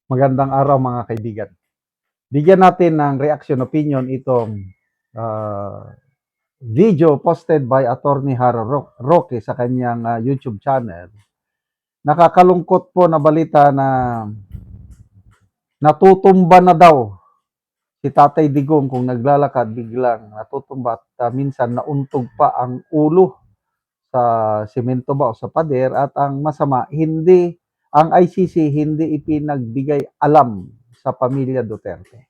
Magandang araw mga kaibigan. Bigyan natin ng reaction opinion itong video posted by Attorney Haro Roque sa kanyang YouTube channel. Nakakalungkot po na balita na natutumba na daw si Tatay Digong kung naglalakad biglang natutumba at minsan nauntog pa ang ulo sa semento ba o sa pader at ang masama ang ICC hindi ipinagbigay alam sa pamilya Duterte.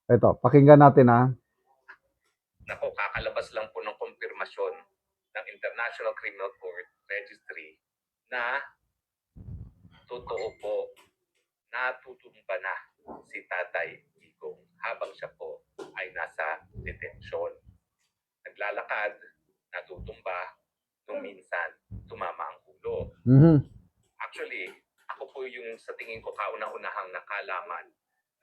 Ito, pakinggan natin ha. Nako, kakalabas lang po ng kumpirmasyon ng International Criminal Court Registry na totoo po, natutumba na si Tatay Digong habang siya po ay nasa detensyon. Naglalakad, natutumba, nung minsan tumama ang ulo. Actually, ako po yung sa tingin ko kauna-unahang nakalaman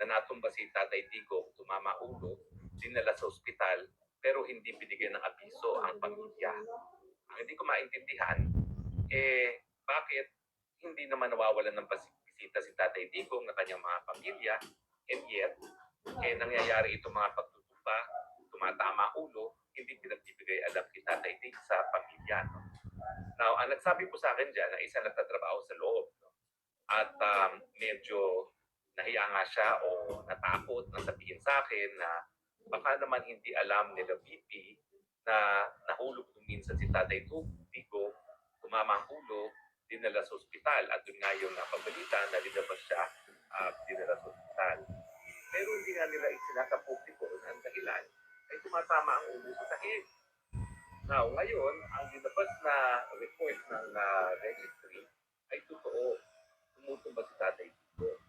na natumba si Tatay Digong, tumama ulo, dinala sa ospital, pero hindi binigyan ng abiso ang pamilya. Ang hindi ko maintindihan, bakit hindi naman nawawalan ng bisita si Tatay Digong na kanyang mga pamilya, and yet, nangyayari itong mga pagtutumba, tumatama ulo, hindi pinagbibigay alam kay Tatay Digong sa pamilya. No? Now, ang nagsabi po sa akin dyan na isa nagtatrabaho sa loob, no? At medyo nahiya nga siya o natakot na sabihin sa akin na baka naman hindi alam nila VP na nahulog minsan si Tatay Digong, tumama ang ulo, dinala sa ospital at doon nga yung napabalita na linabas siya dinala sa ospital. Pero hindi nga nila isinakapubliko na ang dahilan ay tumatama ang ulo sa sahig. Now, ngayon, ang linabas na report ng registry ay totoo. Tumutumba si Tatay Digong.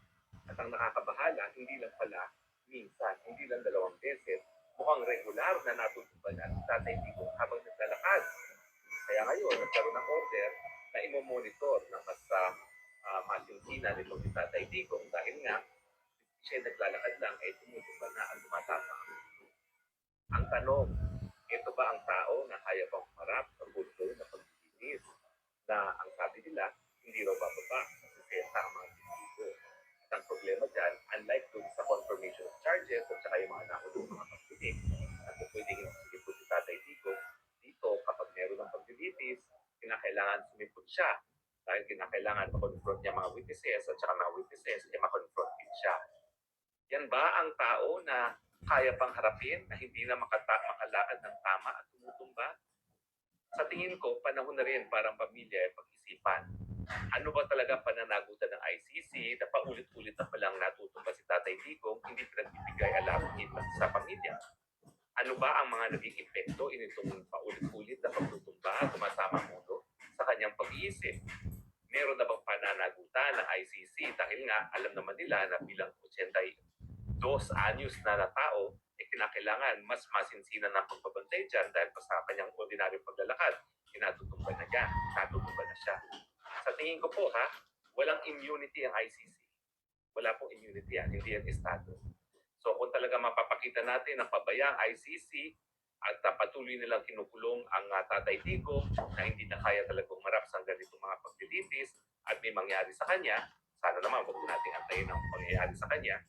At ang nakakabahala, hindi lang pala minsan, hindi lang 2 beses, mukhang regular na natutumba na si Tatay Digong habang naglalakad. Kaya ngayon, nagkaroon ng order na imo-monitor ng mas masinsinan itong si Tatay Digong dahil nga siya naglalakad lang ay tumutumba na at tumatama. Ang tanong, ito ba ang tao na kaya pang humarap sa punto na paglilinis na ang sabi nila, hindi raw bababa kasi ang mga dito. At ang problema dyan, unlike dun sa confirmation of charges at saka yung mga nakulong mga pagdinig, na kung pwedeng hindi po si Tatay Digong, dito kapag meron ng paglilitis, kinakailangan sumipot siya dahil kinakailangan makonfront niya mga witnesses at saka mga witnesses ay makonfront din siya. Yan ba ang tao na kaya pang harapin na hindi na makalakad ng tama at tumutumba? Sa tingin ko, panahon na rin para ang pamilya ay pag-isipan. Ano ba talaga pananagutan ng ICC na paulit-ulit na palang natutumba si Tatay Digong, hindi pinagbibigay alam sa pamilya? Ano ba ang mga naging epekto initong paulit-ulit na pagtutumba at tumatama ulo sa kanyang pag-iisip? Meron na bang pananagutan ng ICC dahil nga alam naman nila na bilang 82 anyos na tao, kinakailangan mas masinsinan ng pagbabantay dyan dahil pa sa kanyang ordinaryong paglalakad, natutumba na niya, natutumba na siya. Sa tingin ko po walang immunity ang ICC. Wala pong immunity yan, hindi yan estado. So kung talaga mapapakita natin ang pabayang ICC at patuloy nilang kinukulong ang Tatay Digong na hindi na kaya talaga umarap sa ganitong mga paglilitis at may mangyari sa kanya, sana naman huwag natin antayin ang mangyayari sa kanya,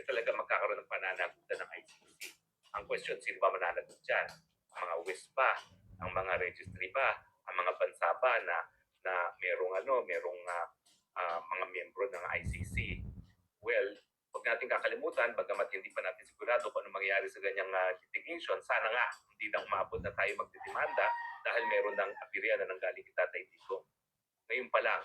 talaga magkakaroon ng pananagutan ng ICC. Ang question, sino ba mananagot dyan? Ang mga WIS ba? Ang mga registry ba? Ang mga bansa ba na merong mga miyembro ng ICC? Well, huwag natin kakalimutan, bagamat hindi pa natin sigurado kung ano mangyayari sa ganyang litigation, sana nga hindi na umabot na tayo magdidemanda dahil meron ng apirya na nanggaling kay Tatay Digong. Ngayon pa lang,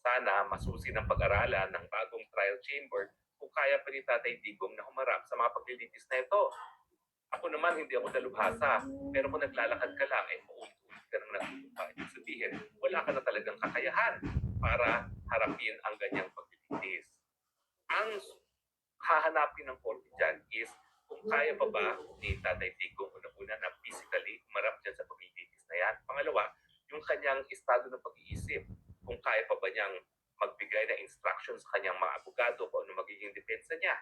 sana masusi ng pag-aralan ng bagong trial chamber kung kaya pa ni Tatay Digong na humarap sa mga paglilitis na ito. Ako naman, hindi ako dalubhasa, pero kung naglalakad ka lang, maulit-ulit ka nang natutumba. Ibig sabihin, wala ka na talagang kakayahan para harapin ang ganyang paglilitis. Ang hahanapin ng korte dyan is kung kaya pa ba ni Tatay Digong una-una na physically humarap dyan sa paglilitis na yan. Pangalawa, yung kanyang estado ng pag-iisip, kung kaya pa ba niyang magbigay ng instructions sa kanyang mga abogado kung ano magiging depensa niya.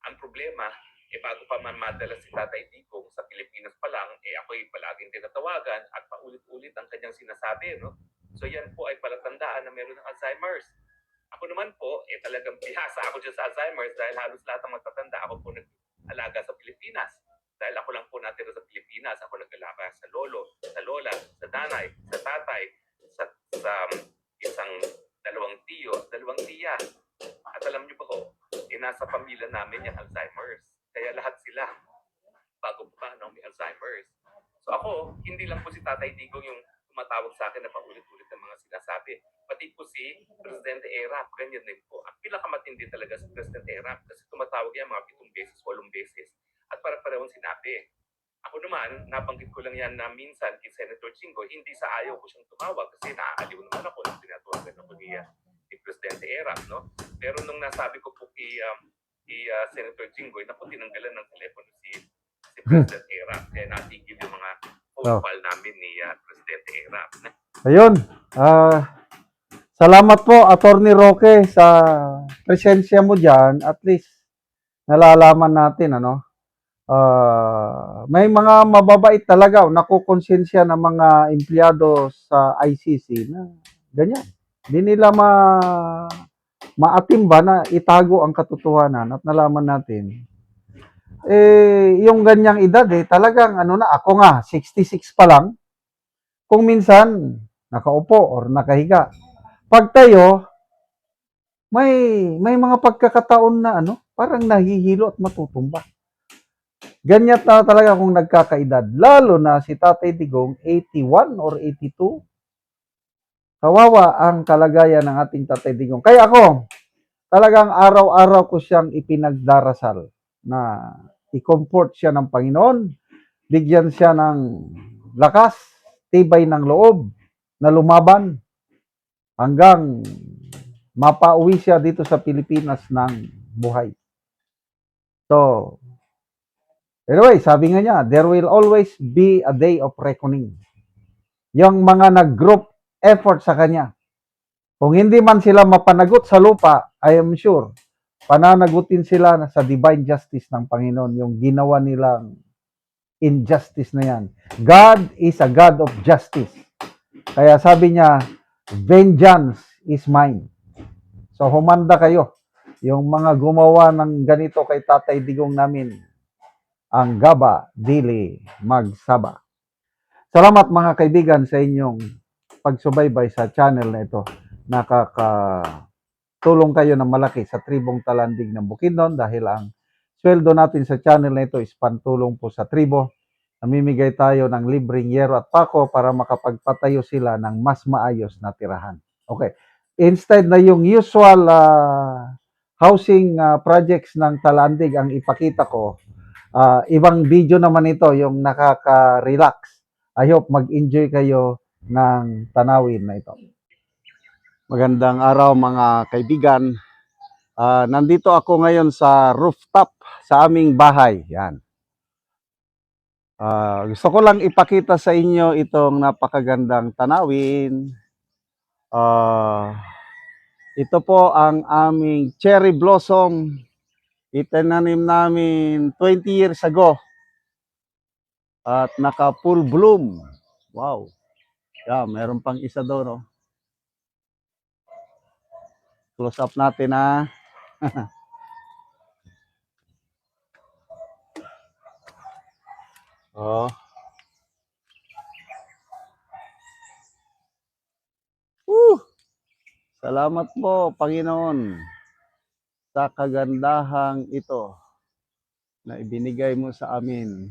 Ang problema, bago pa man madala si Tatay Digong sa Pilipinas pa lang, ako'y palaging tinatawagan at paulit-ulit ang kanyang sinasabi, no? So yan po ay palatandaan na meron ng Alzheimer's. Ako naman po, talagang bihasa ako dyan sa Alzheimer's dahil halos lahat ng matatanda ako po nag-alaga sa Pilipinas. Dahil ako lang po natira sa Pilipinas, ako nag-alaga sa lolo, sa lola, sa nanay, sa tatay, sa isang dalawang tiyo, dalawang tiya. At alam niyo ba ko, nasa pamilya namin yung Alzheimer's. Kaya lahat sila, bago pa may Alzheimer's. So ako, hindi lang po si Tatay Digong yung tumatawag sa akin na paulit-ulit ng mga sinasabi. Pati po si Presidente Erap, ganyan din po. Ang pinakamatindi talaga si Presidente Erap kasi tumatawag yan mga 7 beses, 8 beses. At para-parehong sinabi. Ako naman, nabanggit ko lang yan na minsan kay Senator Chingo, hindi sa ayaw ko siyang tumawag kasi naaaliw naman ako nung tinatawagan ako ni Presidente Erap, no? Pero nung nasabi ko po kay Senator Jinggoy, naku, tinanggalan ng telepono si President Erap. Kaya natigil yung mga phone call namin ni Presidente Erap. Ayun. Salamat po, Attorney Roque, sa presensya mo dyan. At least, nalalaman natin, ano. May mga mababait talaga, nakukonsensya ng mga empleyado sa ICC na ganyan. Hindi nila maatimba na itago ang katotohanan at nalaman natin. Yung ganyang edad, talagang ako nga, 66 pa lang, kung minsan, nakaupo or nakahiga. Pag tayo, may mga pagkakataon na parang nahihilo at matutumba. Ganyan na talaga kung nagkakaedad. Lalo na si Tatay Digong, 81 or 82. Kawawa ang kalagayan ng ating Tatay Digong. Kaya ako, talagang araw-araw ko siyang ipinagdarasal na i-comfort siya ng Panginoon, bigyan siya ng lakas, tibay ng loob na lumaban hanggang mapauwi siya dito sa Pilipinas ng buhay. So, anyway, sabi nga niya, there will always be a day of reckoning. Yung mga nag-group effort sa kanya, kung hindi man sila mapanagot sa lupa, I am sure, pananagutin sila sa divine justice ng Panginoon, yung ginawa nilang injustice na yan. God is a God of justice. Kaya sabi niya, vengeance is mine. So humanda kayo. Yung mga gumawa ng ganito kay Tatay Digong namin, ang gaba, dili, magsaba. Salamat mga kaibigan sa inyong pagsubaybay sa channel na ito. Nakakatulong kayo ng malaki sa tribong Talandig ng Bukidnon dahil ang sweldo natin sa channel na ito is pantulong po sa tribo. Namimigay tayo ng libreng yero at pako para makapagpatayo sila ng mas maayos na tirahan. Okay. Instead na yung usual housing projects ng Talandig ang ipakita ko, ibang video naman ito, yung nakaka-relax. I hope mag-enjoy kayo ng tanawin na ito. Magandang araw mga kaibigan. Nandito ako ngayon sa rooftop sa aming bahay. Yan. Gusto ko lang ipakita sa inyo itong napakagandang tanawin. Ito po ang aming cherry blossom. Itinanim namin 20 years ago. At naka full bloom. Wow. Yeah, meron pang isa doon, no? Close up natin, ha. Oh. Salamat po, Panginoon, sa kagandahang ito na ibinigay mo sa amin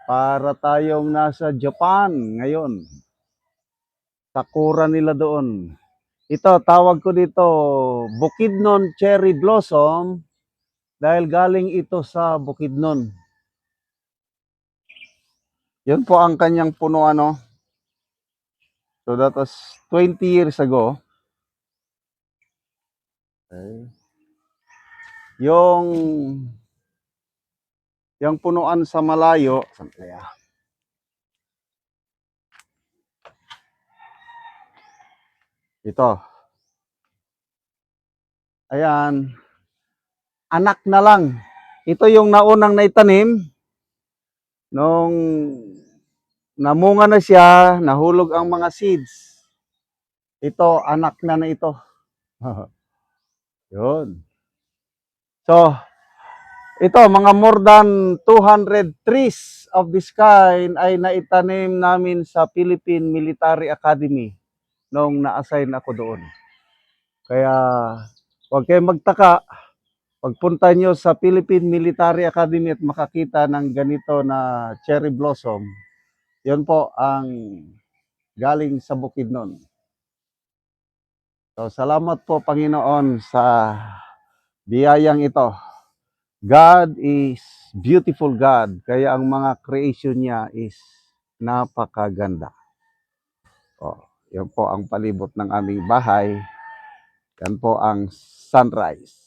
para tayong nasa Japan ngayon. Sakura nila doon. Ito, tawag ko dito, Bukidnon Cherry Blossom dahil galing ito sa Bukidnon. Yun po ang kanyang puno, ano. So that was 20 years ago. Okay. Yung punuan sa malayo, ito. Ayan. Anak na lang. Ito yung naunang naitanim. Nung namunga na siya, nahulog ang mga seeds. Ito, anak na ito. Yun. So, ito, mga more than 200 trees of this kind ay naitanim namin sa Philippine Military Academy nung na-assign ako doon. Kaya, huwag kayong magtaka, pagpunta nyo sa Philippine Military Academy at makakita ng ganito na cherry blossom, yun po ang galing sa Bukidnon. So, salamat po Panginoon sa biyayang ito. God is beautiful God, kaya ang mga creation niya is napakaganda. Oh, yan po ang palibot ng aming bahay. Yan po ang sunrise.